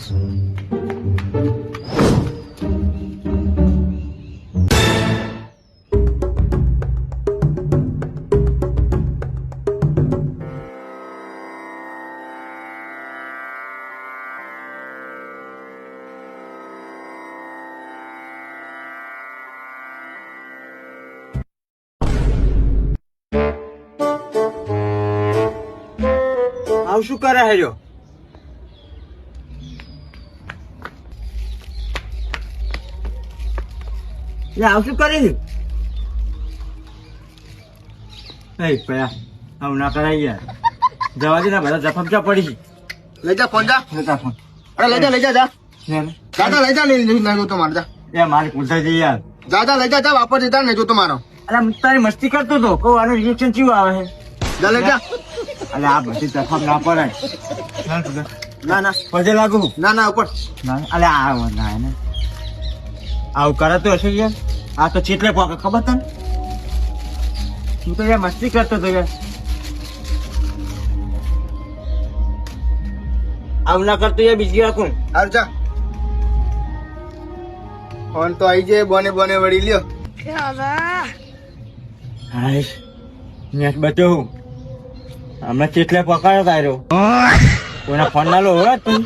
આવ શું કરે હેર્યો? આવ શું કરે છે? પયા આવું ના કરાય યાર. જવા દે ને, બધા જફમચા પડી છે. લઈ જા ફોન, જા લેતા ફોન. અરે લઈ જા લઈ જા જા દાદા લઈ જા નહીં જોતો મારે જા એ મારે પૂછાય છે યાર. દાદા લઈ જા જા વાપર દેતા નહીં જોતો મારો. અરે તારી મસ્તી કરતો હતો. કહું આનું રિએક્શન કેવું આવે છે? જા લઈ જા. અરે આ બધી તફામ ના પડાય. ના ના પજે લાગુ ના ના ઉપર અરે આ ના ને આવું કરાતો હશે યાર. આ તો ચેટલે પોકે ખબર તને? તું તો યાર મસ્તી કરતો હતો યાર. આવું ના કરતો યાર બીજી વાર કોણ? હાલ જા ફોન તો આઈ જાય બોને બોને વળી લ્યો. હાય નેટ બચ્યો હમણાં ચેટલે પકડ્યો તાર્યો. કોઈના ફોન ના લો તું.